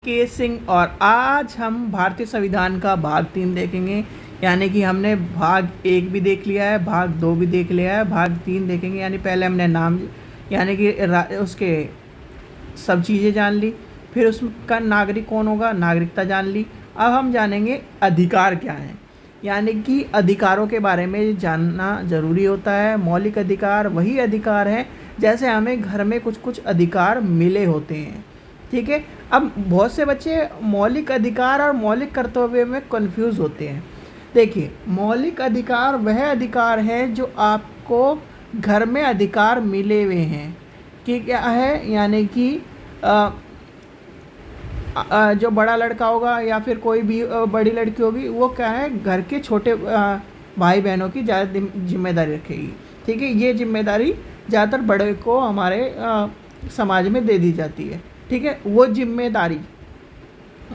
के सिंह और आज हम भारतीय संविधान का भाग 3 देखेंगे। यानी कि हमने भाग 1 भी देख लिया है, भाग 2 भी देख लिया है, भाग 3 देखेंगे। यानी पहले हमने नाम यानी कि उसके सब चीज़ें जान ली, फिर उसका नागरिक कौन होगा, नागरिकता जान ली। अब हम जानेंगे अधिकार क्या है। यानी कि अधिकारों के बारे में जानना ज़रूरी होता है। मौलिक अधिकार वही अधिकार हैं जैसे हमें घर में कुछ कुछ अधिकार मिले होते हैं, ठीक है। अब बहुत से बच्चे मौलिक अधिकार और मौलिक कर्तव्य में कंफ्यूज होते हैं। देखिए, मौलिक अधिकार वह अधिकार है जो आपको घर में अधिकार मिले हुए हैं कि क्या है, यानी कि जो बड़ा लड़का होगा या फिर कोई भी बड़ी लड़की होगी, वो क्या है, घर के छोटे भाई बहनों की ज़्यादा जिम्मेदारी रखेगी, ठीक है। ये जिम्मेदारी ज़्यादातर बड़े को हमारे समाज में दे दी जाती है, ठीक है। वो जिम्मेदारी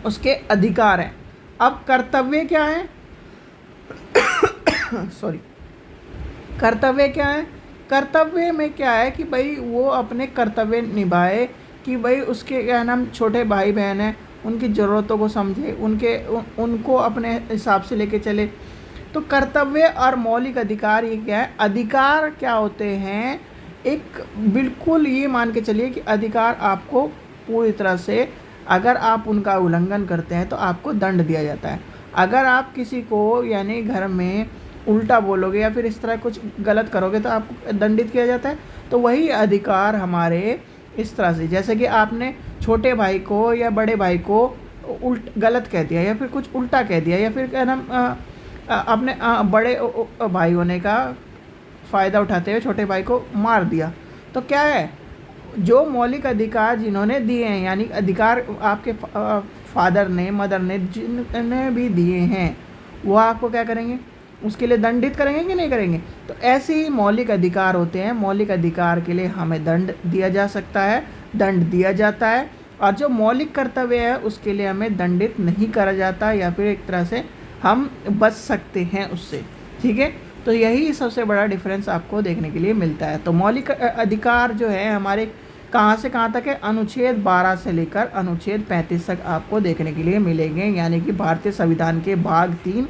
उसके अधिकार हैं। अब कर्तव्य क्या है सॉरी, कर्तव्य क्या है? कर्तव्य में क्या है कि भाई वो अपने कर्तव्य निभाए, कि भाई उसके क्या नाम छोटे भाई बहन हैं, उनकी ज़रूरतों को समझे, उनको अपने हिसाब से लेके चले। तो कर्तव्य और मौलिक अधिकार ये क्या है? अधिकार क्या होते हैं? एक बिल्कुल ये मान के चलिए कि अधिकार आपको पूरी तरह से, अगर आप उनका उल्लंघन करते हैं तो आपको दंड दिया जाता है। अगर आप किसी को यानी घर में उल्टा बोलोगे या फिर इस तरह कुछ गलत करोगे तो आपको दंडित किया जाता है। तो वही अधिकार हमारे इस तरह से, जैसे कि आपने छोटे भाई को या बड़े भाई को गलत कह दिया या फिर कुछ उल्टा कह दिया या फिर क्या नाम अपने बड़े भाई होने का फ़ायदा उठाते हुए छोटे भाई को मार दिया, तो क्या है, जो मौलिक अधिकार जिन्होंने दिए हैं, यानी अधिकार आपके फादर ने, मदर ने, जिन्होंने भी दिए हैं, वो आपको क्या करेंगे, उसके लिए दंडित करेंगे कि नहीं करेंगे। तो ऐसे ही मौलिक अधिकार होते हैं। मौलिक अधिकार के लिए हमें दंड दिया जा सकता है, दंड दिया जाता है, और जो मौलिक कर्तव्य है उसके लिए हमें दंडित नहीं करा जाता, या फिर एक तरह से हम बच सकते हैं उससे, ठीक है। तो यही सबसे बड़ा डिफरेंस आपको देखने के लिए मिलता है। तो मौलिक अधिकार जो है हमारे कहाँ से कहाँ तक है? अनुच्छेद 12 से लेकर अनुच्छेद 35 तक आपको देखने के लिए मिलेंगे। यानी कि भारतीय संविधान के भाग 3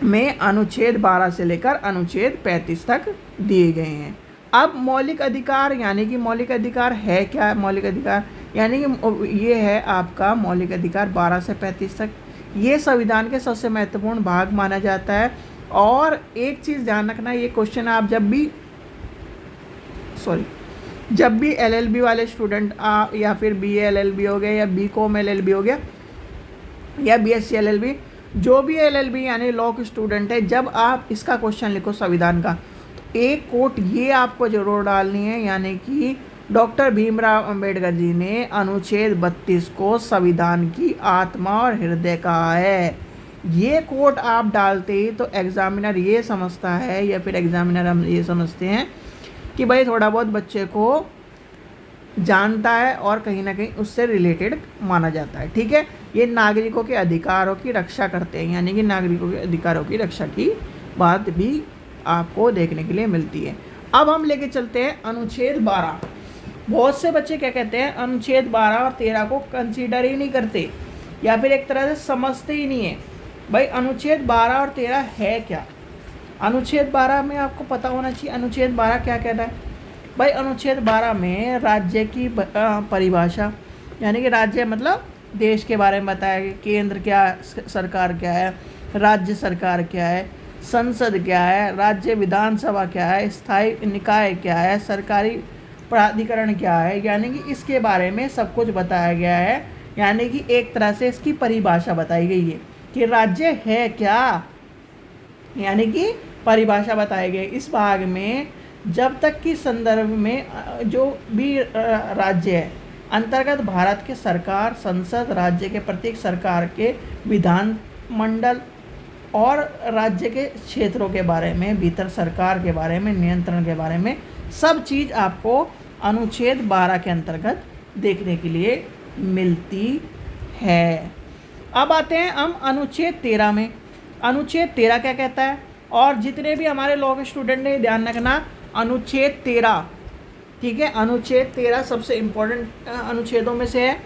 में अनुच्छेद 12 से लेकर अनुच्छेद 35 तक दिए गए हैं। अब मौलिक अधिकार, यानी कि मौलिक अधिकार है क्या? मौलिक अधिकार यानी कि ये है आपका मौलिक अधिकार 12 से 35 तक। ये संविधान के सबसे महत्वपूर्ण भाग माना जाता है। और एक चीज़ ध्यान रखना, ये क्वेश्चन आप जब भी LLB वाले स्टूडेंट या फिर BA LLB हो गया या BCom LLB हो गया या BSc LLB, जो भी LLB यानी लॉ के स्टूडेंट है, जब आप इसका क्वेश्चन लिखो संविधान का, तो एक कोट ये आपको जरूर डालनी है, यानी कि डॉक्टर भीमराव अंबेडकर जी ने अनुच्छेद 32 को संविधान की आत्मा और हृदय कहा है। ये कोट आप डालते ही तो एग्जामिनर ये समझता है, या फिर एग्जामिनर हम ये समझते हैं कि भाई थोड़ा बहुत बच्चे को जानता है और कहीं ना कहीं उससे रिलेटेड माना जाता है, ठीक है। ये नागरिकों के अधिकारों की रक्षा करते हैं, यानी कि नागरिकों के अधिकारों की रक्षा की बात भी आपको देखने के लिए मिलती है। अब हम लेके चलते हैं अनुच्छेद 12। बहुत से बच्चे क्या कहते हैं, अनुच्छेद 12 और 13 को कंसीडर ही नहीं करते या फिर एक तरह से समझते ही नहीं है। भाई अनुच्छेद 12 और 13 है क्या? अनुच्छेद 12 में आपको पता होना चाहिए अनुच्छेद 12 क्या कहता है। भाई अनुच्छेद 12 में राज्य की परिभाषा, यानी कि राज्य मतलब देश के बारे में बताया गया, केंद्र क्या, सरकार क्या है, राज्य सरकार क्या है, संसद क्या है, राज्य विधानसभा क्या है, स्थायी निकाय क्या है, सरकारी प्राधिकरण क्या है, यानी कि इसके बारे में सब कुछ बताया गया है। यानी कि एक तरह से इसकी परिभाषा बताई गई है कि राज्य है क्या, यानी कि परिभाषा बताई गई। इस भाग में जब तक कि संदर्भ में जो भी राज्य है अंतर्गत भारत के सरकार, संसद, राज्य के प्रत्येक सरकार के विधान मंडल और राज्य के क्षेत्रों के बारे में, भीतर सरकार के बारे में, नियंत्रण के बारे में, सब चीज़ आपको अनुच्छेद 12 के अंतर्गत देखने के लिए मिलती है। अब आते हैं हम अनुच्छेद 13 में। अनुच्छेद 13 क्या कहता है? और जितने भी हमारे लॉ के स्टूडेंट ने ध्यान रखना, अनुच्छेद 13, ठीक है, अनुच्छेद 13 सबसे इम्पोर्टेंट अनुच्छेदों में से है।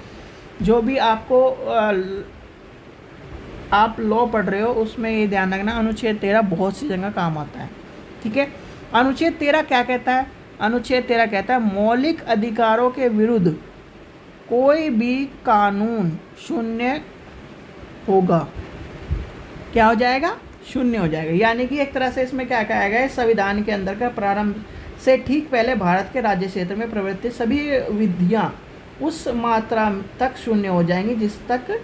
जो भी आपको आप लॉ पढ़ रहे हो उसमें ये ध्यान रखना, अनुच्छेद 13 बहुत सी जगह काम आता है। ठीक है, अनुच्छेद 13 क्या कहता है? अनुच्छेद 13 कहता है मौलिक अधिकारों के विरुद्ध कोई भी कानून शून्य होगा। क्या हो जाएगा? शून्य हो जाएगा। यानी कि एक तरह से इसमें क्या कहा गया है, संविधान के अंदर का प्रारंभ से ठीक पहले भारत के राज्य क्षेत्र में प्रवृत्ति सभी विधियां उस मात्रा तक शून्य हो जाएंगी जिस तक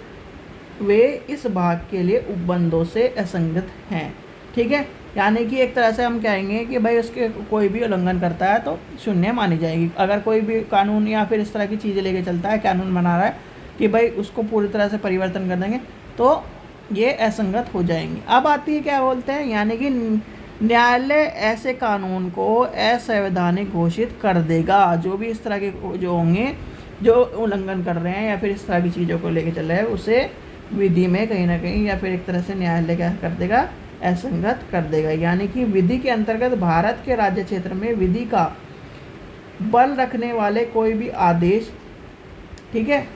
वे इस भाग के लिए उपबंधों से असंगत हैं। ठीक है, यानी कि एक तरह से हम कहेंगे कि भाई उसके कोई भी उल्लंघन करता है तो शून्य मानी जाएगी। अगर कोई भी कानून या फिर इस तरह की चीज़ें लेके चलता है, कानून बना रहा है कि भाई उसको पूरी तरह से परिवर्तन कर देंगे तो ये असंगत हो जाएंगी। अब आती है क्या बोलते हैं, यानी कि न्यायालय ऐसे कानून को असंवैधानिक घोषित कर देगा। जो भी इस तरह के जो होंगे, जो उल्लंघन कर रहे हैं या फिर इस तरह की चीज़ों को लेके चल रहे हैं, उसे विधि में कहीं ना कहीं या फिर एक तरह से न्यायालय क्या कर देगा, असंगत कर देगा। यानी कि विधि के अंतर्गत भारत के राज्य क्षेत्र में विधि का बल रखने वाले कोई भी आदेश, ठीक है,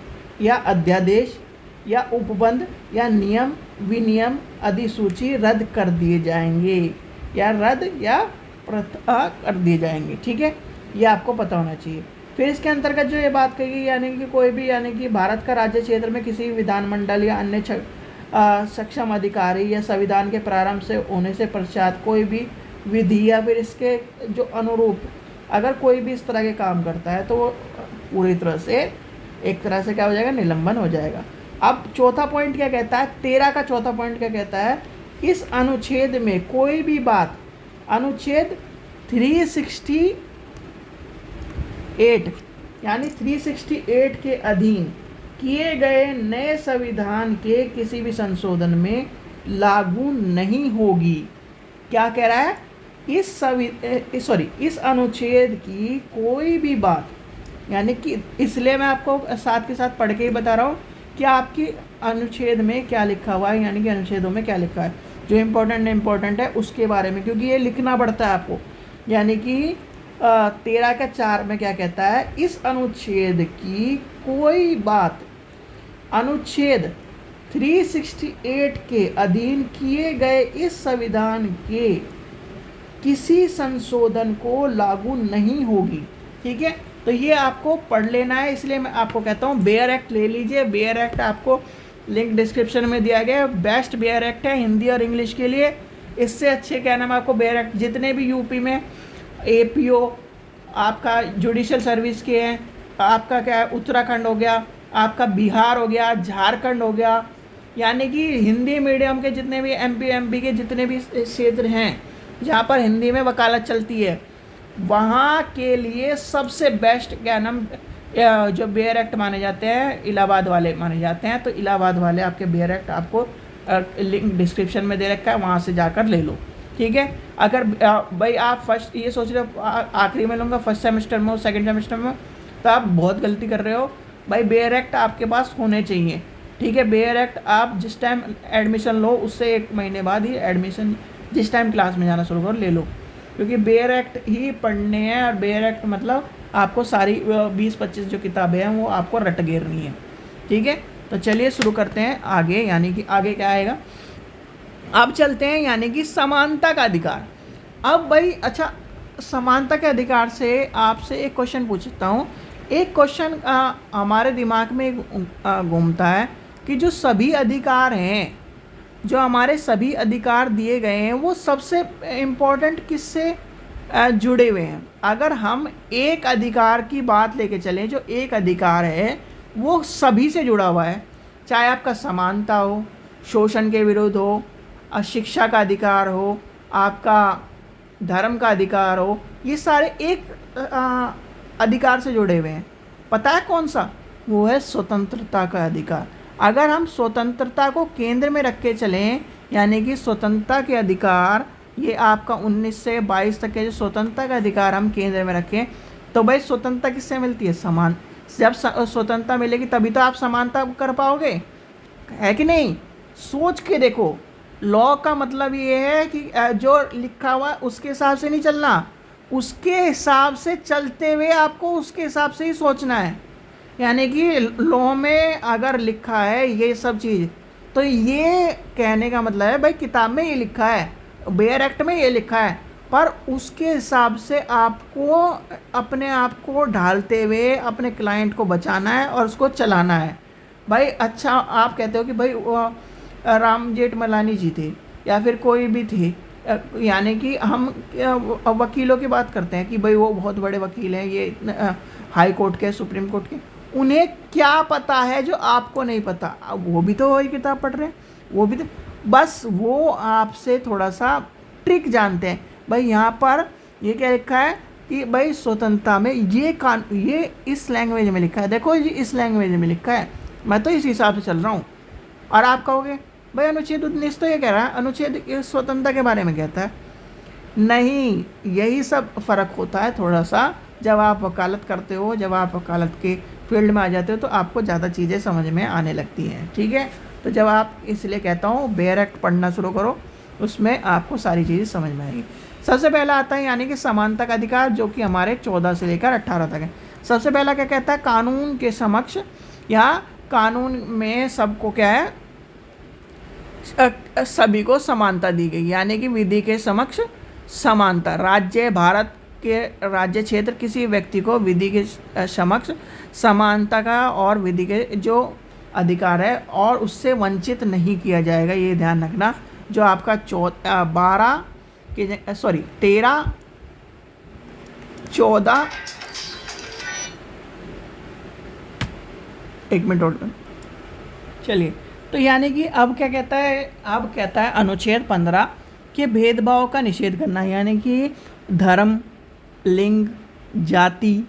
या अध्यादेश या उपबंध या नियम विनियम अधिसूची रद्द कर दिए जाएंगे या रद्द या प्रथा कर दिए जाएंगे। ठीक है, ये आपको पता होना चाहिए। फिर इसके अंतर्गत जो ये बात कही गई, यानी कि कोई भी, यानी कि भारत का राज्य क्षेत्र में किसी विधानमंडल या अन्य सक्षम अधिकारी या संविधान के प्रारंभ से होने से पश्चात कोई भी विधि या फिर इसके जो अनुरूप अगर कोई भी इस तरह के काम करता है तो वो पूरी तरह से एक तरह से क्या हो जाएगा, निलंबन हो जाएगा। अब चौथा पॉइंट क्या कहता है, 13 का चौथा पॉइंट क्या कहता है, इस अनुच्छेद में कोई भी बात, अनुच्छेद 368 यानी 368 के अधीन किए गए नए संविधान के किसी भी संशोधन में लागू नहीं होगी। क्या कह रहा है, इस अनुच्छेद की कोई भी बात, यानी कि इसलिए मैं आपको साथ के साथ पढ़ के ही बता रहा हूँ कि आपकी अनुच्छेद में क्या लिखा हुआ है, यानी कि अनुच्छेदों में क्या लिखा है, जो इम्पोर्टेंट है उसके बारे में, क्योंकि ये लिखना पड़ता है आपको। यानी कि 13 का 4 में क्या कहता है, इस अनुच्छेद की कोई बात अनुच्छेद 368 के अधीन किए गए इस संविधान के किसी संशोधन को लागू नहीं होगी। ठीक है, तो ये आपको पढ़ लेना है, इसलिए मैं आपको कहता हूँ बेयर एक्ट ले लीजिए। बेयर एक्ट आपको लिंक डिस्क्रिप्शन में दिया गया है, बेस्ट बेयर एक्ट है हिंदी और इंग्लिश के लिए। इससे अच्छे क्या नाम आपको बेयर एक्ट जितने भी यूपी में एपीओ आपका जुडिशल सर्विस के हैं, आपका क्या है उत्तराखंड हो गया, आपका बिहार हो गया, झारखंड हो गया, यानी कि हिंदी मीडियम के जितने भी एमपी के जितने भी क्षेत्र हैं जहाँ पर हिंदी में वकालत चलती है, वहाँ के लिए सबसे बेस्ट क्या नाम जो बेयर एक्ट माने जाते हैं, इलाहाबाद वाले माने जाते हैं। तो इलाहाबाद वाले आपके बेयर एक्ट आपको लिंक डिस्क्रिप्शन में दे रखा है, वहाँ से जाकर ले लो। ठीक है, अगर भाई आप फर्स्ट ये सोच रहे हो आखिरी में लूँगा, फर्स्ट सेमेस्टर में हो, सेकंड सेमेस्टर में, तो आप बहुत गलती कर रहे हो। भाई बेयर एक्ट आपके पास होने चाहिए। ठीक है, बेयर एक्ट आप जिस टाइम एडमिशन लो उससे 1 महीने बाद ही एडमिशन जिस टाइम क्लास में जाना शुरू करो ले लो, क्योंकि बेयर एक्ट ही पढ़ने हैं। और बेयर एक्ट मतलब आपको सारी 20-25 जो किताबें हैं वो आपको रट घेरनी है। ठीक है, तो चलिए शुरू करते हैं आगे, यानी कि आगे क्या आएगा, अब चलते हैं यानी कि समानता का अधिकार। अब भाई अच्छा, समानता के अधिकार से आपसे एक क्वेश्चन पूछता हूँ। एक क्वेश्चन हमारे दिमाग में घूमता है कि जो सभी अधिकार हैं, जो हमारे सभी अधिकार दिए गए हैं, वो सबसे इम्पोर्टेंट किससे जुड़े हुए हैं। अगर हम एक अधिकार की बात लेके चलें, जो एक अधिकार है वो सभी से जुड़ा हुआ है, चाहे आपका समानता हो, शोषण के विरुद्ध हो, शिक्षा का अधिकार हो, आपका धर्म का अधिकार हो, ये सारे एक अधिकार से जुड़े हुए हैं। पता है कौन सा? वो है स्वतंत्रता का अधिकार। अगर हम स्वतंत्रता को केंद्र में रख के चलें, यानी कि स्वतंत्रता के अधिकार, ये आपका 19 से 22 तक के जो स्वतंत्रता का अधिकार हम केंद्र में रखें, तो भाई स्वतंत्रता किससे मिलती है? समान। जब स्वतंत्रता मिलेगी तभी तो आप समानता कर पाओगे, है कि नहीं? सोच के देखो, लॉ का मतलब ये है कि जो लिखा हुआ है उसके हिसाब से नहीं चलना, उसके हिसाब से चलते हुए आपको उसके हिसाब से ही सोचना है। यानी कि लॉ में अगर लिखा है ये सब चीज़, तो ये कहने का मतलब है भाई किताब में ये लिखा है, बेयर एक्ट में ये लिखा है, पर उसके हिसाब से आपको अपने आप को ढालते हुए अपने क्लाइंट को बचाना है और उसको चलाना है। भाई अच्छा आप कहते हो कि भाई राम जेठमलानी जी थे या फिर कोई भी थे, यानी कि हम वकीलों की बात करते हैं कि भाई वो बहुत बड़े वकील हैं, ये हाई कोर्ट के, सुप्रीम कोर्ट के, उन्हें क्या पता है जो आपको नहीं पता? अब वो भी तो वही किताब पढ़ रहे हैं, वो भी तो, बस वो आपसे थोड़ा सा ट्रिक जानते हैं। भाई यहाँ पर ये क्या लिखा है कि भाई स्वतंत्रता में ये इस लैंग्वेज में लिखा है, देखो ये इस लैंग्वेज में लिखा है, मैं तो इस हिसाब से चल रहा हूँ। और आप कहोगे भाई अनुच्छेद 19 तो ये कह रहा है, अनुच्छेद स्वतंत्रता के बारे में कहता है। नहीं, यही सब फ़र्क होता है थोड़ा सा, जब आप वकालत करते हो, जब आप वकालत के फील्ड में आ जाते हो तो आपको ज़्यादा चीज़ें समझ में आने लगती हैं, ठीक है। तो जब आप, इसलिए कहता हूँ बेयर एक्ट पढ़ना शुरू करो, उसमें आपको सारी चीज़ें समझ में आएगी। सबसे पहला आता है यानी कि समानता का अधिकार, जो कि हमारे 14 से लेकर 18 तक है। सबसे पहला क्या कहता है? कानून के समक्ष, या कानून में सबको क्या है, सभी को समानता दी गई, यानी कि विधि के समक्ष समानता। राज्य, भारत के राज्य क्षेत्र किसी व्यक्ति को विधि के समक्ष समानता का और विधि के जो अधिकार है और उससे वंचित नहीं किया जाएगा, ये ध्यान रखना। जो आपका 13, 14, एक मिनट और चलिए। तो यानी कि अब क्या कहता है, अब कहता है अनुच्छेद 15 कि भेदभाव का निषेध करना, यानी कि धर्म, लिंग, जाति,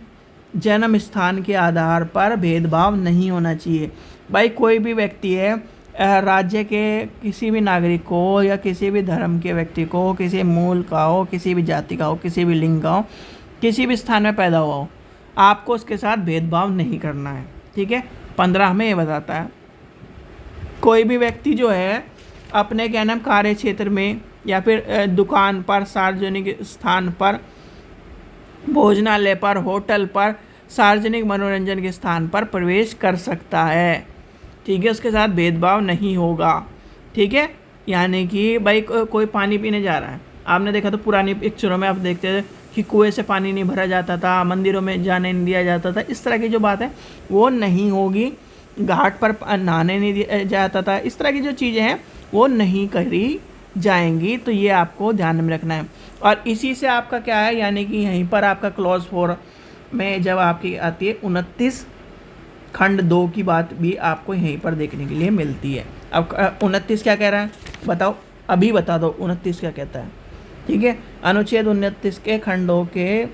जन्म स्थान के आधार पर भेदभाव नहीं होना चाहिए। भाई कोई भी व्यक्ति है, राज्य के किसी भी नागरिक को या किसी भी धर्म के व्यक्ति को, किसी मूल का हो, किसी भी जाति का हो, किसी भी लिंग का हो, किसी भी स्थान में पैदा हुआ हो, आपको उसके साथ भेदभाव नहीं करना है, ठीक है। 15 हमें ये बताता है। कोई भी व्यक्ति जो है अपने क्या नाम कार्य क्षेत्र में या फिर दुकान पर, सार्वजनिक स्थान पर, भोजनालय पर, होटल पर, सार्वजनिक मनोरंजन के स्थान पर प्रवेश कर सकता है, ठीक है। उसके साथ भेदभाव नहीं होगा, ठीक है। यानी कि भाई कोई पानी पीने जा रहा है, आपने देखा तो पुरानी पिक्चरों में आप देखते थे कि कुएं से पानी नहीं भरा जाता था, मंदिरों में जाने नहीं दिया जाता था, इस तरह की जो बात है वो नहीं होगी। घाट पर नहाने नहीं दिया जाता था, इस तरह की जो चीज़ें हैं वो नहीं करी जाएंगी। तो ये आपको ध्यान में रखना है। और इसी से आपका क्या है, यानी कि यहीं पर आपका क्लॉज 4 में जब आपकी आती है 29 खंड 2 की बात भी आपको यहीं पर देखने के लिए मिलती है। अब 29 क्या कह रहा है बताओ, अभी बता दो 29 क्या कहता है, ठीक है। अनुच्छेद 29 के खंडों के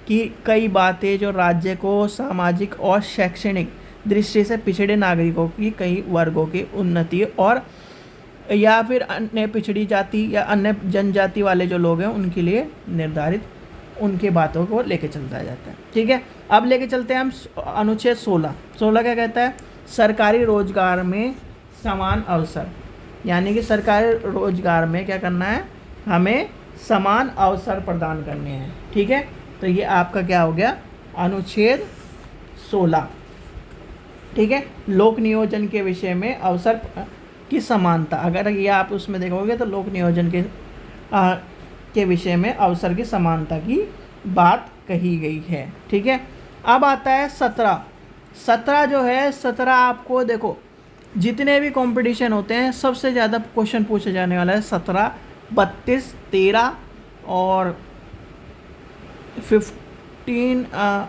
की कई बातें जो राज्य को सामाजिक और शैक्षणिक दृष्टि से पिछड़े नागरिकों की कई वर्गों की उन्नति और या फिर अन्य पिछड़ी जाति या अन्य जनजाति वाले जो लोग हैं उनके लिए निर्धारित, उनके बातों को लेके चलता जाता है, ठीक है। अब लेके चलते हैं हम अनुच्छेद 16 क्या कहता है? सरकारी रोजगार में समान अवसर, यानी कि सरकारी रोजगार में क्या करना है, हमें समान अवसर प्रदान करने हैं, ठीक है। तो ये आपका क्या हो गया, अनुच्छेद 16, ठीक है। लोक नियोजन के विषय में अवसर की समानता, अगर ये आप उसमें देखोगे तो लोक नियोजन के विषय में अवसर की समानता की बात कही गई है, ठीक है। अब आता है 17 जो है, 17 आपको देखो जितने भी कंपटीशन होते हैं सबसे ज़्यादा क्वेश्चन पूछे जाने वाला है 17, 32, 13 और 15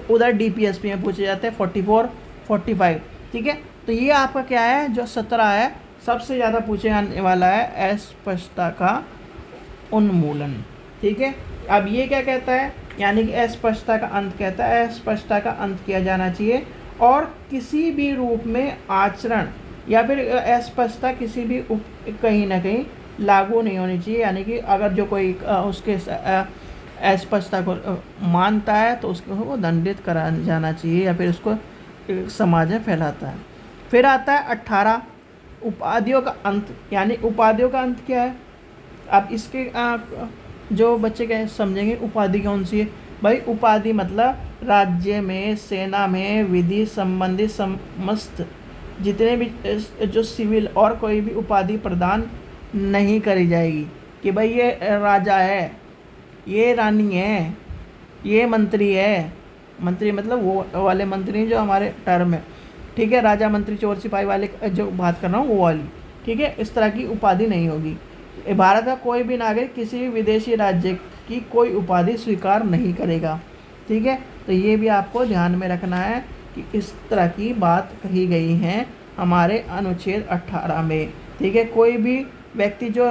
उधर DPSP में पूछे जाते हैं 44, 45, ठीक है। तो ये आपका क्या है, जो 17 है सबसे ज़्यादा पूछे जाने वाला है अस्पष्टता का उन्मूलन, ठीक है। अब ये क्या कहता है, यानी कि अस्पष्टता का अंत कहता है, अस्पष्टता का अंत किया जाना चाहिए और किसी भी रूप में आचरण या फिर अस्पष्टता किसी भी कहीं ना कहीं लागू नहीं होनी चाहिए। यानी कि अगर जो कोई उसके अस्पष्टता को मानता है तो उसको दंडित करा जाना चाहिए या फिर उसको समाज में फैलाता है। फिर आता है 18 उपाधियों का अंत, यानी उपाधियों का अंत क्या है, अब इसके जो बच्चे क्या समझेंगे उपाधि कौन सी है, भाई उपाधि मतलब राज्य में, सेना में, विधि संबंधी समस्त जितने भी जो सिविल और कोई भी उपाधि प्रदान नहीं करी जाएगी कि भाई ये राजा है, ये रानी है, ये मंत्री है। मंत्री मतलब वो वाले मंत्री जो हमारे टर्म है, ठीक है, राजा मंत्री चोर सिपाही वाले जो बात कर रहा हूँ वो वाली, ठीक है। इस तरह की उपाधि नहीं होगी। भारत का कोई भी नागरिक किसी भी विदेशी राज्य की कोई उपाधि स्वीकार नहीं करेगा, ठीक है। तो ये भी आपको ध्यान में रखना है कि इस तरह की बात कही गई है हमारे अनुच्छेद 18 में, ठीक है। कोई भी व्यक्ति जो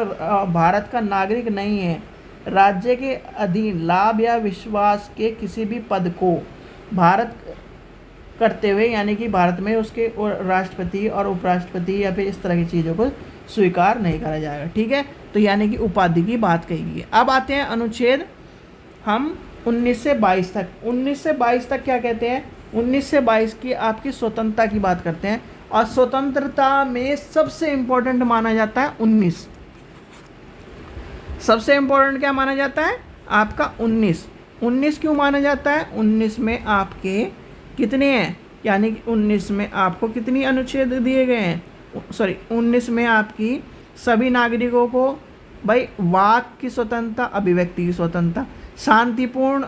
भारत का नागरिक नहीं है, राज्य के अधीन लाभ या विश्वास के किसी भी पद को भारत करते हुए, यानी कि भारत में उसके राष्ट्रपति और उपराष्ट्रपति या फिर इस तरह की चीज़ों को स्वीकार नहीं करा जाएगा, ठीक है। तो यानी कि उपाधि की बात कही गई है। अब आते हैं अनुच्छेद हम 19 से 22 तक। 19 से 22 तक क्या कहते हैं? 19 से 22 की आपकी स्वतंत्रता की बात करते हैं, और स्वतंत्रता में सबसे इम्पोर्टेंट माना जाता है 19। सबसे इम्पोर्टेंट क्या माना जाता है? आपका 19। 19 क्यों माना जाता है? 19 में आपके कितने हैं, यानी कि 19 में आपको कितनी अनुच्छेद दिए गए हैं? 19 में आपकी सभी नागरिकों को भाई वाक की स्वतंत्रता, अभिव्यक्ति की स्वतंत्रता, शांतिपूर्ण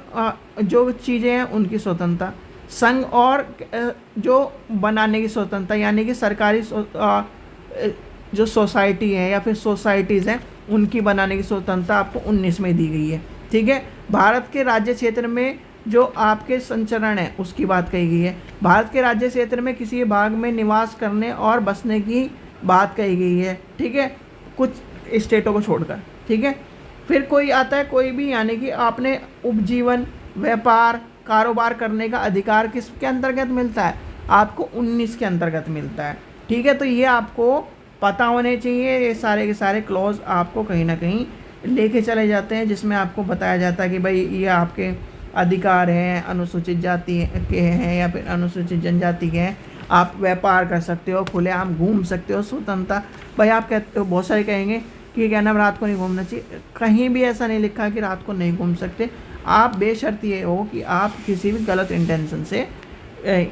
जो चीज़ें हैं उनकी स्वतंत्रता, संघ और जो बनाने की स्वतंत्रता, यानी कि सरकारी जो सोसाइटी है या फिर सोसाइटीज़ हैं उनकी बनाने की स्वतंत्रता आपको 19 में दी गई है, ठीक है। भारत के राज्य क्षेत्र में जो आपके संचरण है उसकी बात कही गई है। भारत के राज्य क्षेत्र में किसी भाग में निवास करने और बसने की बात कही गई है, ठीक है, कुछ स्टेटों को छोड़कर, ठीक है। फिर कोई आता है कोई भी, यानी कि आपने उपजीवन, व्यापार, कारोबार करने का अधिकार किसके अंतर्गत मिलता है? आपको 19 के अंतर्गत मिलता है, ठीक है। तो ये आपको पता होने चाहिए। ये सारे के सारे क्लॉज आपको कहीं ना कहीं लेके चले जाते हैं, जिसमें आपको बताया जाता है कि भाई ये आपके अधिकार हैं, अनुसूचित जाति के हैं या फिर अनुसूचित जनजाति के हैं। आप व्यापार कर सकते हो, खुलेआम घूम सकते हो, स्वतंत्रता। भाई आप कहते हो, बहुत सारे कहेंगे कि क्या नाम रात को नहीं घूमना चाहिए, कहीं भी ऐसा नहीं लिखा कि रात को नहीं घूम सकते। आप बेशर्त ये हो कि आप किसी भी गलत इंटेंशन से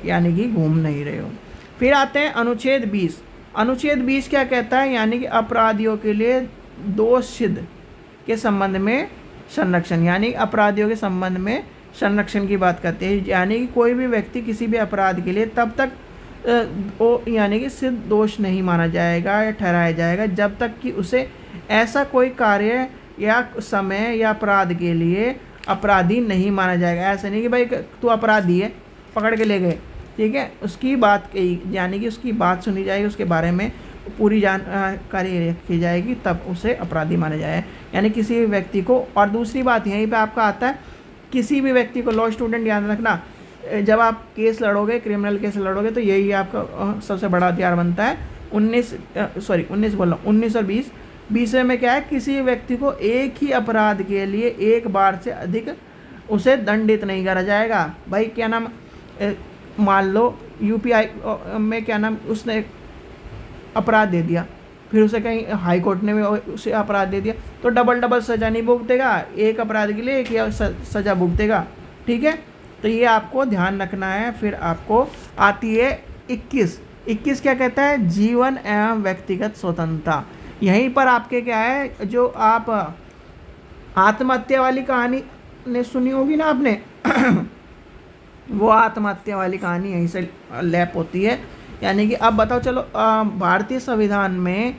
यानी कि घूम नहीं रहे हो। फिर आते हैं अनुच्छेद 20। अनुच्छेद 20 क्या कहता है? यानी कि अपराधियों के लिए दोष सिद्ध के संबंध में संरक्षण, यानी अपराधियों के संबंध में संरक्षण की बात करते हैं। यानी कि कोई भी व्यक्ति किसी भी अपराध के लिए तब तक यानी कि सिद्ध दोष नहीं माना जाएगा या ठहराया जाएगा जब तक कि उसे ऐसा कोई कार्य या समय या अपराध के लिए अपराधी नहीं माना जाएगा। ऐसा नहीं कि भाई तू अपराधी है, पकड़ के ले गए, ठीक है, उसकी बात कही, यानी कि उसकी बात सुनी जाएगी, उसके बारे में पूरी जानकारी रखी जाएगी, तब उसे अपराधी माना जाए, यानी किसी भी व्यक्ति को। और दूसरी बात यहीं पे आपका आता है, किसी भी व्यक्ति को, लॉ स्टूडेंट ध्यान रखना, जब आप केस लड़ोगे, क्रिमिनल केस लड़ोगे, तो यही आपका सबसे बड़ा हथियार बनता है। 19 बोल रहा हूँ, 19 और 20। 20 में क्या है? किसी व्यक्ति को एक ही अपराध के लिए एक बार से अधिक उसे दंडित नहीं करा जाएगा। भाई क्या नाम, मान लो यूपीआई में क्या नाम, उसने अपराध दे दिया, फिर उसे कहीं हाई कोर्ट ने उसे अपराध दे दिया, तो डबल सज़ा नहीं भुगतेगा, एक अपराध के लिए एक ही सज़ा भुगतेगा, ठीक है। तो ये आपको ध्यान रखना है। फिर आपको आती है 21 क्या कहता है? जीवन एवं व्यक्तिगत स्वतंत्रता। यहीं पर आपके क्या है, जो आप आत्महत्या वाली कहानी ने सुनी होगी ना आपने वो आत्महत्या वाली कहानी यहीं से लैप होती है। यानी कि अब बताओ, चलो भारतीय संविधान में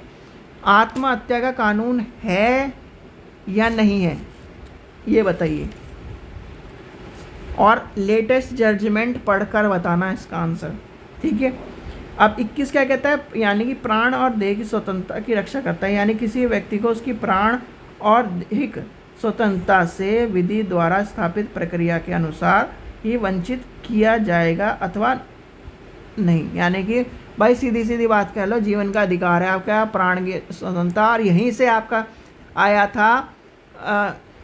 आत्महत्या का कानून है या नहीं है, ये बताइए, और लेटेस्ट जजमेंट पढ़कर बताना इसका आंसर, ठीक है। अब 21 क्या कहता है? यानी कि प्राण और देह की स्वतंत्रता की रक्षा करता है, यानी किसी व्यक्ति को उसकी प्राण और दैहिक स्वतंत्रता से विधि द्वारा स्थापित प्रक्रिया के अनुसार ही वंचित किया जाएगा अथवा नहीं। यानी कि भाई सीधी बात कह लो, जीवन का अधिकार है आपका, प्राण की स्वतंत्रता। और यहीं से आपका आया था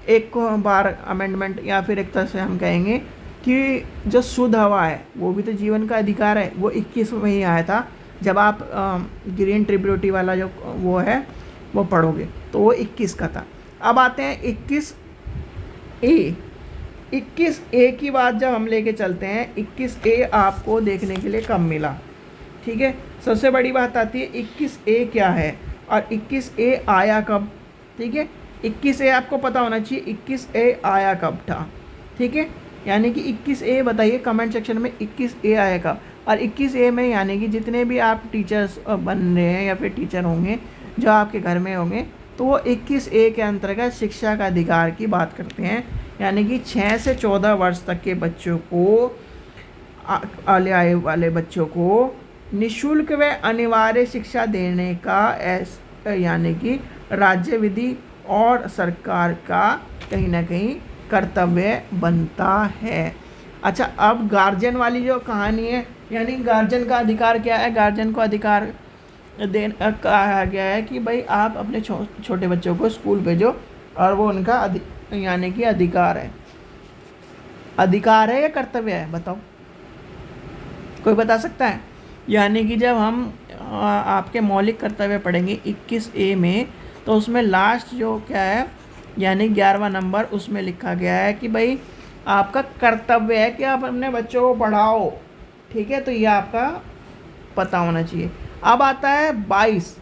एक बार अमेंडमेंट, या फिर एक तरह से हम कहेंगे कि जो शुद्ध हवा है वो भी तो जीवन का अधिकार है। वो 21 में ही आया था। जब आप ग्रीन ट्रिब्यूटी वाला जो वो है वो पढ़ोगे तो वो 21 का था। अब आते हैं 21A। 21A की बात जब हम लेके चलते हैं, 21A आपको देखने के लिए कब मिला, ठीक है। सबसे बड़ी बात आती है 21A क्या है और 21A आया कब, ठीक है। 21A आपको पता होना चाहिए 21A आया कब था, ठीक है। यानी कि 21A बताइए कमेंट सेक्शन में 21A आया कब। और 21A में यानी कि जितने भी आप टीचर्स बन रहे हैं या फिर टीचर होंगे जो आपके घर में होंगे, तो वो 21A के अंतर्गत शिक्षा का अधिकार की बात करते हैं। यानी कि 6 से 14 वर्ष तक के बच्चों को, आए वाले बच्चों को निःशुल्क व अनिवार्य शिक्षा देने का यानी कि राज्य विधि और सरकार का कहीं ना कहीं कर्तव्य बनता है। अच्छा, अब गार्जियन वाली जो कहानी है, यानी गार्जियन का अधिकार क्या है। गार्जियन को अधिकार कहा गया है कि भाई आप अपने छोटे बच्चों को स्कूल भेजो और वो उनका यानी कि अधिकार है। अधिकार है या कर्तव्य है, बताओ, कोई बता सकता है। यानी कि जब हम आपके मौलिक कर्तव्य पढ़ेंगे 21A में, तो उसमें लास्ट जो क्या है, यानी 11वां नंबर, उसमें लिखा गया है कि भाई आपका कर्तव्य है कि आप अपने बच्चों को पढ़ाओ, ठीक है। तो ये आपका पता होना चाहिए। अब आता है 22।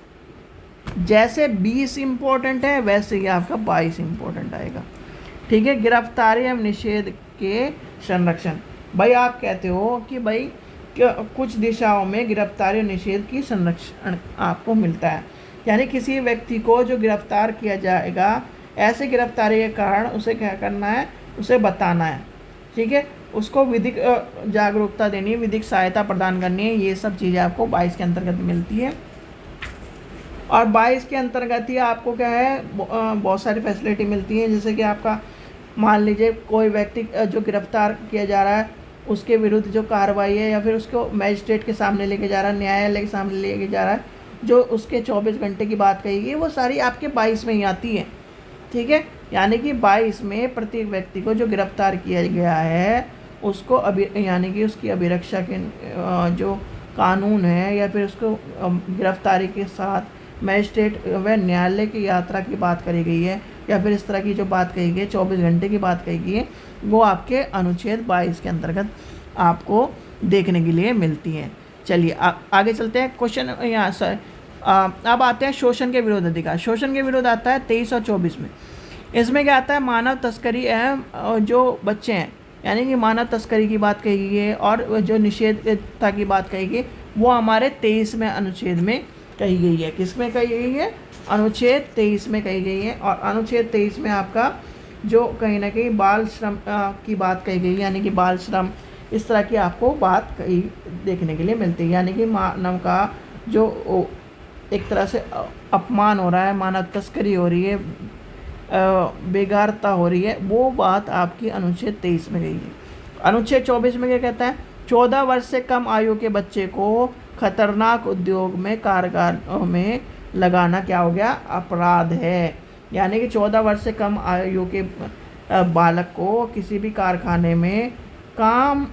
जैसे 20 इम्पोर्टेंट है वैसे ही आपका 22 इम्पोर्टेंट आएगा, ठीक है। गिरफ्तारी एवं निषेध के संरक्षण। भाई आप कहते हो कि भाई कुछ दिशाओं में गिरफ्तारी और निषेध की संरक्षण आपको मिलता है। यानी किसी व्यक्ति को जो गिरफ्तार किया जाएगा, ऐसे गिरफ्तारी के कारण उसे क्या करना है, उसे बताना है, ठीक है। उसको विधिक जागरूकता देनी है, विधिक सहायता प्रदान करनी है। ये सब चीज़ें आपको 22 के अंतर्गत मिलती है। और 22 के अंतर्गत ही आपको क्या है, बहुत सारी फैसिलिटी मिलती है। जैसे कि आपका मान लीजिए कोई व्यक्ति जो गिरफ्तार किया जा रहा है, उसके विरुद्ध जो कार्रवाई है या फिर उसको मजिस्ट्रेट के सामने लेके जा रहा है, न्यायालय के सामने लेके जा रहा है, जो उसके 24 घंटे की बात कही गई वो सारी आपके 22 में ही आती है, ठीक है। यानी कि 22 में प्रत्येक व्यक्ति को जो गिरफ्तार किया गया है उसको यानी कि उसकी अभिरक्षा के जो कानून है या फिर उसको गिरफ्तारी के साथ मजिस्ट्रेट व न्यायालय की यात्रा की बात करी गई है या फिर इस तरह की जो बात कही गई है, 24 घंटे की बात कही गई है, वो आपके अनुच्छेद 22 के अंतर्गत आपको देखने के लिए मिलती है। चलिए आगे चलते हैं। क्वेश्चन यहाँ सर अब आते हैं शोषण के विरोध अधिकार। शोषण के विरोध आता है 23 और 24 में। इसमें क्या आता है, मानव तस्करी एवं जो बच्चे हैं, यानी कि मानव तस्करी की बात कही गई है और जो निषेधता की बात कही गई वो हमारे 23वें अनुच्छेद में कही गई है। किस में कही गई है, अनुच्छेद 23 में कही गई है। और अनुच्छेद 23 में आपका जो कहीं ना कहीं बाल श्रम की बात कही गई, यानी कि बाल श्रम, इस तरह की आपको बात कही देखने के लिए मिलती है। यानी कि मानव का जो एक तरह से अपमान हो रहा है, मानव तस्करी हो रही है, बेगारता हो रही है, वो बात आपकी अनुच्छेद 23 में गई है। अनुच्छेद 24 में क्या कहता है, 14 वर्ष से कम आयु के बच्चे को खतरनाक उद्योग में कारगारों में लगाना क्या हो गया, अपराध है। यानी कि 14 वर्ष से कम आयु के बालक को किसी भी कारखाने में काम,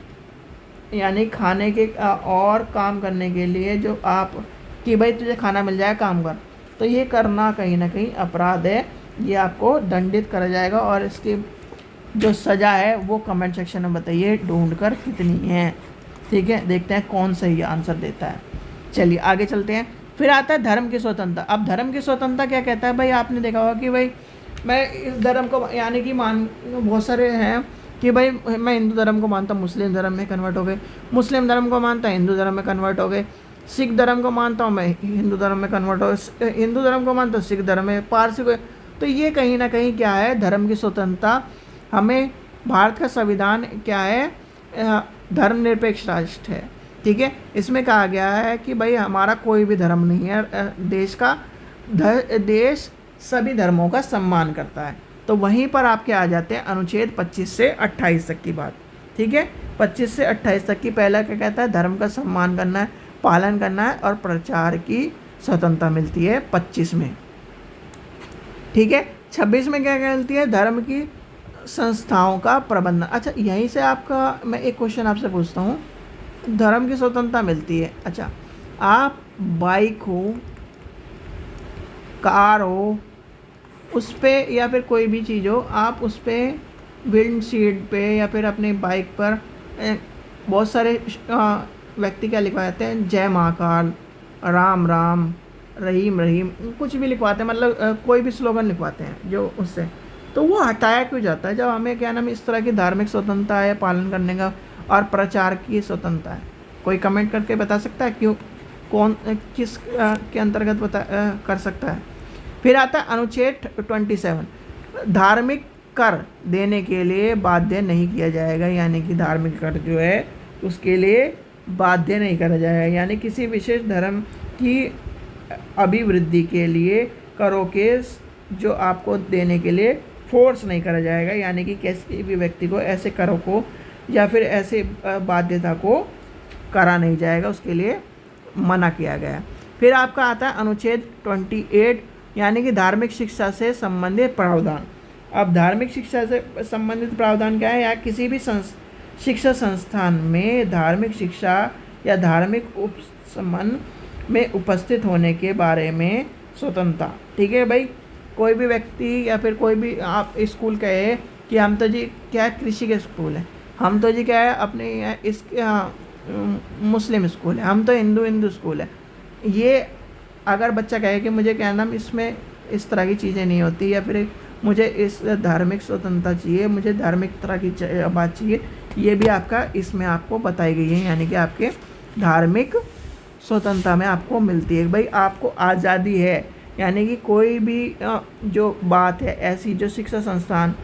यानी खाने के और काम करने के लिए जो आप कि भाई तुझे खाना मिल जाए काम कर, तो ये करना कहीं ना कहीं अपराध है। ये आपको दंडित करा जाएगा और इसकी जो सज़ा है वो कमेंट सेक्शन में बताइए ढूंढ कर कितनी है, ठीक है। देखते हैं कौन सही आंसर देता है। चलिए आगे चलते हैं। फिर आता है धर्म की स्वतंत्रता। अब धर्म की स्वतंत्रता क्या कहता है, भाई आपने देखा होगा कि भाई मैं इस धर्म को, यानी कि बहुत सारे हैं कि भाई मैं हिंदू धर्म को मानता हूँ, मुस्लिम धर्म में कन्वर्ट हो गए, मुस्लिम धर्म को मानता है, हिंदू धर्म में कन्वर्ट हो गए, सिख धर्म को मानता हूँ मैं, हिंदू धर्म में कन्वर्ट हो, हिंदू धर्म को मानता हूँ, सिख धर्म में, पारसी को। तो ये कहीं ना कहीं क्या है, धर्म की स्वतंत्रता। हमें भारत का संविधान क्या है, धर्मनिरपेक्ष राष्ट्र है, ठीक है। इसमें कहा गया है कि भाई हमारा कोई भी धर्म नहीं है, देश सभी धर्मों का सम्मान करता है। तो वहीं पर आपके आ जाते हैं अनुच्छेद 25 से 28 तक की बात, ठीक है। 25 से 28 तक की पहला क्या कहता है, धर्म का सम्मान करना है, पालन करना है और प्रचार की स्वतंत्रता मिलती है 25 में, ठीक है। 26 में क्या मिलती है, धर्म की संस्थाओं का प्रबंधन। अच्छा, यहीं से आपका मैं एक क्वेश्चन आपसे पूछता हूँ, धर्म की स्वतंत्रता मिलती है, अच्छा आप बाइक हो, कार हो, उस पर या फिर कोई भी चीज़ हो, आप उस पर विंडशील्ड पे या फिर अपनी बाइक पर बहुत सारे व्यक्ति क्या लिखवाते हैं, जय महाकाल, राम राम, रहीम रहीम, कुछ भी लिखवाते हैं, मतलब कोई भी स्लोगन लिखवाते हैं जो उससे, तो वो हटाया क्यों जाता है जब हमें क्या नाम इस तरह की धार्मिक स्वतंत्रता है पालन करने का और प्रचार की स्वतंत्रता है? कोई कमेंट करके बता सकता है क्यों, कौन किस के अंतर्गत बता कर सकता है? फिर आता है अनुच्छेद 27, धार्मिक कर देने के लिए बाध्य नहीं किया जाएगा, यानी कि धार्मिक कर जो है उसके लिए बाध्य नहीं करा जाएगा, यानी किसी विशेष धर्म की अभिवृद्धि के लिए करों के जो आपको देने के लिए फोर्स नहीं करा जाएगा, यानी कि किसी भी व्यक्ति को ऐसे करों को या फिर ऐसे बाध्यता को करा नहीं जाएगा, उसके लिए मना किया गया। फिर आपका आता है अनुच्छेद 28, यानी कि धार्मिक शिक्षा से संबंधित प्रावधान। अब धार्मिक शिक्षा से संबंधित प्रावधान क्या है? या किसी भी शिक्षा संस्थान में धार्मिक शिक्षा या धार्मिक उपसंबंध में उपस्थित होने के बारे में स्वतंत्रता। ठीक है भाई, कोई भी व्यक्ति या फिर कोई भी आप स्कूल कहे कि हम तो जी क्या है कृषि के स्कूल है, हम तो जी क्या है अपने इस मुस्लिम स्कूल है, हम तो हिंदू स्कूल है, ये अगर बच्चा कहे कि मुझे क्या नाम इसमें इस तरह की चीज़ें नहीं होती या फिर मुझे इस धार्मिक स्वतंत्रता चाहिए, मुझे धार्मिक तरह की बात चाहिए, ये भी आपका इसमें आपको बताई गई है, यानी कि आपके धार्मिक स्वतंत्रता में आपको मिलती है। भाई आपको आज़ादी है, यानी कि कोई भी जो बात है ऐसी जो शिक्षा संस्थान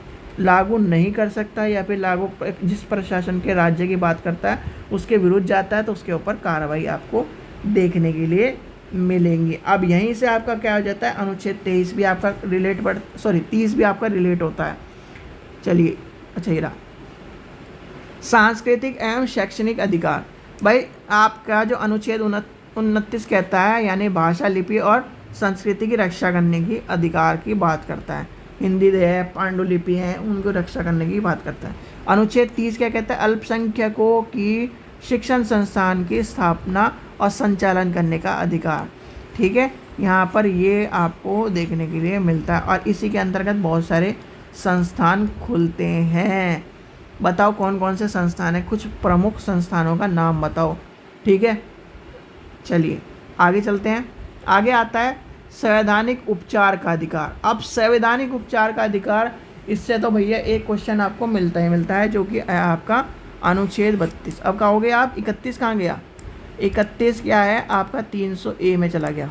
लागू नहीं कर सकता या फिर लागू जिस प्रशासन के राज्य की बात करता है उसके विरुद्ध जाता है तो उसके ऊपर कार्रवाई आपको देखने के लिए मिलेंगी। अब यहीं से आपका क्या हो जाता है, अनुच्छेद 23 भी आपका रिलेट 30 भी आपका रिलेट होता है। चलिए अच्छा ये रहा सांस्कृतिक एवं शैक्षणिक अधिकार। भाई आपका जो अनुच्छेद 29 कहता है, यानी भाषा, लिपि और संस्कृति की रक्षा करने की अधिकार की बात करता है। हिंदी है, पांडुलिपि है, उनको रक्षा करने की बात करता है। अनुच्छेद 30 क्या कहता है, अल्पसंख्यकों की शिक्षण संस्थान की स्थापना और संचालन करने का अधिकार। ठीक है, यहाँ पर ये आपको देखने के लिए मिलता है और इसी के अंतर्गत बहुत सारे संस्थान खुलते हैं। बताओ कौन कौन से संस्थान हैं, कुछ प्रमुख संस्थानों का नाम बताओ। ठीक है, चलिए आगे चलते हैं। आगे आता है संवैधानिक उपचार का अधिकार। अब संवैधानिक उपचार का अधिकार, इससे तो भैया एक क्वेश्चन आपको मिलता है जो कि आपका अनुच्छेद 32। अब कहोगे आप 31 कहाँ गया? 31 क्या है आपका 300A में चला गया।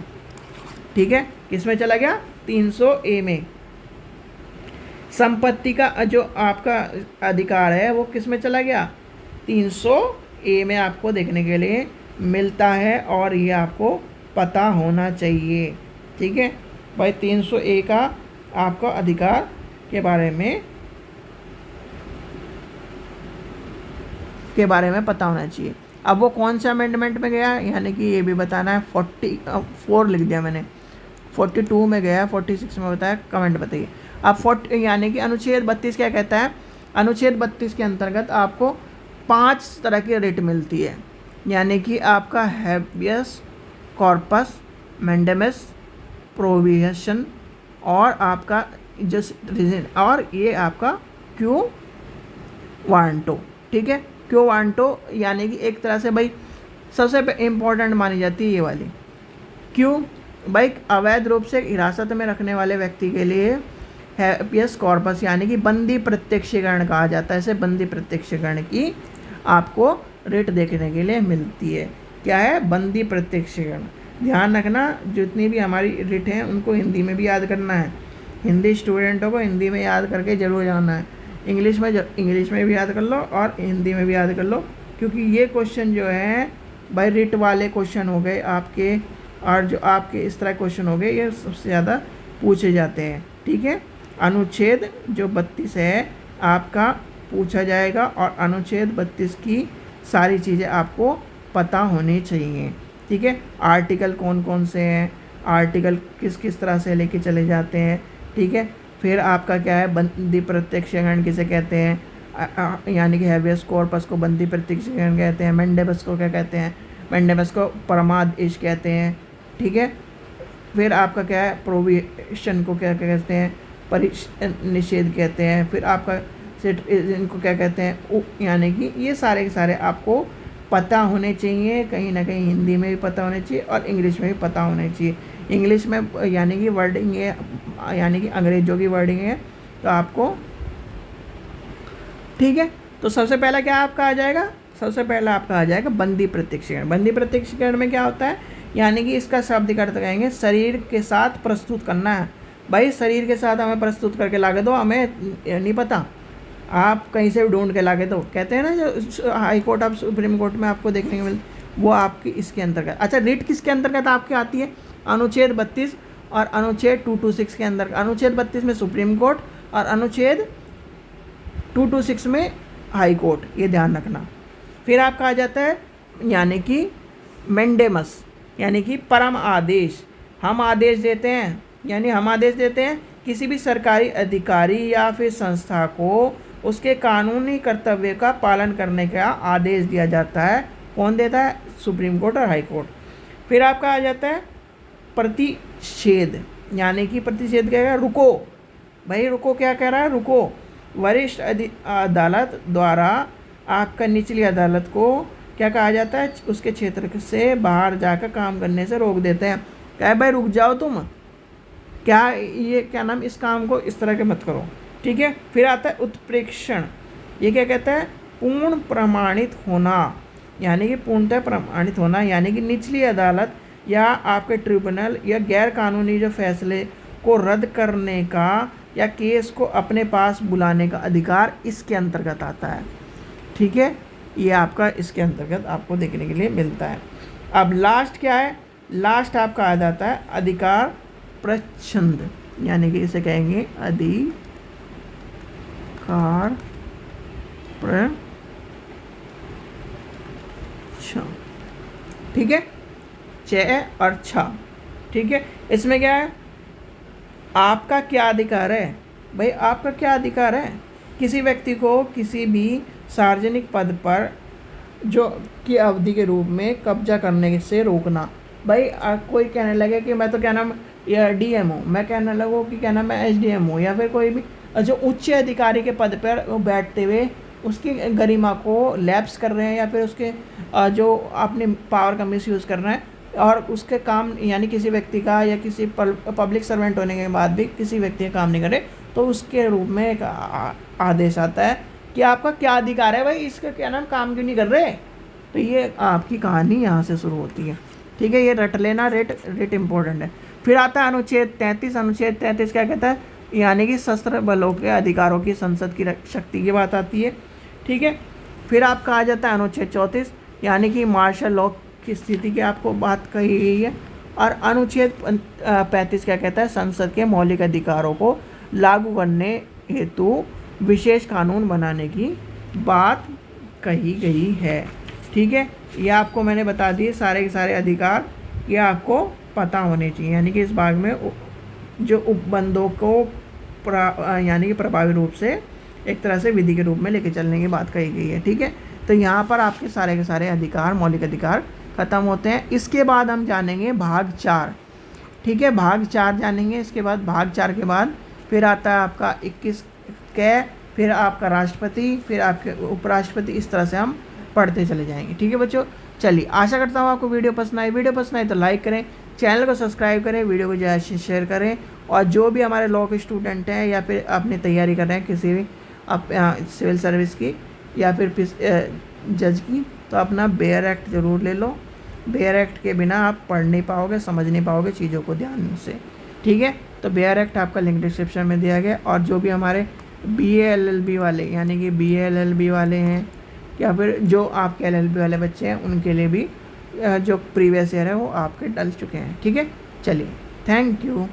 ठीक है, किस में चला गया? 300A में। संपत्ति का जो आपका अधिकार है वो किस में चला गया? 300A में आपको देखने के लिए मिलता है और ये आपको पता होना चाहिए। ठीक है भाई, 300A का आपका अधिकार के बारे में पता होना चाहिए। अब वो कौन सा अमेंडमेंट में गया, यानी कि ये भी बताना है। 44 लिख दिया मैंने, 42 में गया, 46 में बताया, कमेंट बताइए। अब यानी कि अनुच्छेद 32 क्या कहता है? अनुच्छेद 32 के अंतर्गत आपको 5 तरह की रिट मिलती है, यानी कि आपका हैबियस कॉर्पस, मैंडेमस, प्रोविएशन और आपका जस्ट रीजन और ये आपका क्यू वांटो। ठीक है, क्यू वांटो यानी कि एक तरह से भाई सबसे इम्पोर्टेंट मानी जाती है ये वाली। क्यों भाई? अवैध रूप से हिरासत में रखने वाले व्यक्ति के लिए हैबियस कॉर्पस यानी कि बंदी प्रत्यक्षीकरण कहा जाता है। इसे बंदी प्रत्यक्षीकरण की आपको रिट देखने के लिए मिलती है। क्या है? बंदी प्रत्यक्षीकरण। ध्यान रखना, जितनी भी हमारी रिट हैं उनको हिंदी में भी याद करना है। हिंदी स्टूडेंटों को हिंदी में याद करके ज़रूर जाना है। इंग्लिश में भी याद कर लो और हिंदी में भी याद कर लो, क्योंकि ये क्वेश्चन जो है भाई रिट वाले क्वेश्चन हो गए आपके, और जो आपके इस तरह क्वेश्चन हो गए ये सबसे ज़्यादा पूछे जाते हैं। ठीक है, अनुच्छेद जो 32 है आपका पूछा जाएगा और अनुच्छेद 32 की सारी चीज़ें आपको पता होनी चाहिए। ठीक है, आर्टिकल कौन कौन से हैं, आर्टिकल किस किस तरह से लेके चले जाते हैं। ठीक है, फिर आपका क्या है, बंदी प्रत्यक्षीकरण किसे कहते हैं, यानी कि हैबियस कॉर्पस को बंदी प्रत्यक्षीकरण कहते हैं। मैंडेमस को क्या कहते हैं? मैंडेमस को परमादेश कहते हैं। ठीक है, फिर आपका क्या है, प्रोविएशन को क्या कहते हैं? परिनिषेध कहते हैं। फिर आपका इनको क्या कहते हैं, यानी कि ये सारे के सारे आपको पता होने चाहिए, कहीं ना कहीं हिंदी में भी पता होने चाहिए और इंग्लिश में भी पता होने चाहिए। इंग्लिश में यानी कि वर्डिंग है, यानी कि अंग्रेजों की वर्डिंग है, तो आपको, ठीक है। तो सबसे पहला क्या आपका आ जाएगा, सबसे पहला आपका आ जाएगा बंदी प्रत्यक्षीकरण। बंदी प्रत्यक्षीकरण में क्या होता है, यानी कि इसका शब्द अर्थ कहेंगे शरीर के साथ प्रस्तुत करना है। भाई शरीर के साथ हमें प्रस्तुत करके ला के दो, हमें नहीं पता, आप कहीं से भी ढूंढ के ला के दो। कहते हैं ना जो high court of supreme court में आपको देखने को मिलती, वो आपकी इसके अंतर्गत। अच्छा, रिट किसके अंतर्गत आपके आती है, अनुच्छेद 32 और अनुच्छेद 226 के अंदर। अनुच्छेद 32 में सुप्रीम कोर्ट और अनुच्छेद 226 में हाई कोर्ट, ये ध्यान रखना। फिर आपका आ जाता है यानी कि मैंडेमस, यानी कि परम आदेश। हम आदेश देते हैं, यानी हम आदेश देते हैं किसी भी सरकारी अधिकारी या फिर संस्था को उसके कानूनी कर्तव्य का पालन करने का आदेश दिया जाता है। कौन देता है, सुप्रीम कोर्ट और हाई कोर्ट। फिर आपका आ जाता है प्रतिषेध, यानी कि प्रतिषेध क्या है, रुको। भाई रुको, क्या कह रहा है, रुको। वरिष्ठ अदालत द्वारा आपका निचली अदालत को क्या कहा जाता है, उसके क्षेत्र से बाहर जाकर काम करने से रोक देते हैं। क्या है भाई, रुक जाओ तुम, क्या ये क्या नाम, इस काम को इस तरह के मत करो, ठीक है। फिर आता है उत्प्रेक्षण, ये क्या कहता है, पूर्ण प्रमाणित होना, यानी कि पूर्णतः प्रमाणित होना, यानी कि निचली अदालत या आपके ट्रिब्यूनल या गैर कानूनी जो फैसले को रद्द करने का या केस को अपने पास बुलाने का अधिकार इसके अंतर्गत आता है, ठीक है। ये आपका इसके अंतर्गत आपको देखने के लिए मिलता है। अब लास्ट क्या है, लास्ट आपका आ जाता है अधिकार प्रच्छंद, यानी कि इसे कहेंगे अधिकार प्रच्छंद, ठीक है, च और छ, ठीक है। इसमें क्या है, आपका क्या अधिकार है, भाई आपका क्या अधिकार है, किसी व्यक्ति को किसी भी सार्वजनिक पद पर जो की अवधि के रूप में कब्जा करने से रोकना। भाई कोई कहने लगे कि मैं तो क्या नाम या DM हूँ, मैं कहने लगूँ कि क्या नाम मैं SDM हूँ, या फिर कोई भी जो उच्च अधिकारी के पद पर बैठते हुए उसकी गरिमा को लैप्स कर रहे हैं, या फिर उसके जो अपने पावर का मिसयूज़ कर रहे हैं, और उसके काम यानी किसी व्यक्ति का या किसी पब्लिक सर्वेंट होने के बाद भी किसी व्यक्ति का काम नहीं करे, तो उसके रूप में एक आदेश आता है कि आपका क्या अधिकार है, भाई इसका क्या नाम काम क्यों नहीं कर रहे। तो ये आपकी कहानी यहाँ से शुरू होती है, ठीक है। ये रट लेना, रेट इम्पोर्टेंट है। फिर आता है अनुच्छेद 33। अनुच्छेद 33 क्या कहता है, यानी कि सशस्त्र बलों के अधिकारों की संसद की शक्ति की बात आती है, ठीक है। फिर आपका आ जाता है अनुच्छेद 34, यानी कि मार्शल लॉ की स्थिति की आपको बात कही गई है। और अनुच्छेद 35 क्या कहता है, संसद के मौलिक अधिकारों को लागू करने हेतु विशेष कानून बनाने की बात कही गई है, ठीक है। ये आपको मैंने बता दिए सारे के सारे अधिकार, ये आपको पता होने चाहिए। यानी कि इस भाग में जो उपबंधों को यानी कि प्रभावी रूप से एक तरह से विधि के रूप में लेके चलने की बात कही गई है, ठीक है। तो यहाँ पर आपके सारे के सारे अधिकार, मौलिक अधिकार खत्म होते हैं। इसके बाद हम जानेंगे भाग 4, ठीक है। भाग 4 जानेंगे। इसके बाद भाग 4 के बाद फिर आता है आपका 21 क, फिर आपका राष्ट्रपति, फिर आपके उपराष्ट्रपति, इस तरह से हम पढ़ते चले जाएंगे, ठीक है बच्चों। चलिए, आशा करता हूँ आपको वीडियो पसंद आई। वीडियो पसंद आई तो लाइक करें, चैनल को सब्सक्राइब करें, वीडियो को ज़्यादा से शेयर करें। और जो भी हमारे लॉ के स्टूडेंट हैं या फिर अपनी तैयारी कर रहे हैं किसी भी सिविल सर्विस की या फिर जज की, तो अपना बेयर एक्ट ज़रूर ले लो। बेयर एक्ट के बिना आप पढ़ नहीं पाओगे, समझ नहीं पाओगे चीज़ों को ध्यान से, ठीक है। तो बेयर एक्ट आपका लिंक डिस्क्रिप्शन में दिया गया। और जो भी हमारे BA LLB वाले, यानी कि BA LLB वाले हैं या फिर जो आपके LLB वाले बच्चे हैं, उनके लिए भी जो प्रीवियस ईयर है वो आपके डल चुके हैं, ठीक है। चलिए, थैंक यू।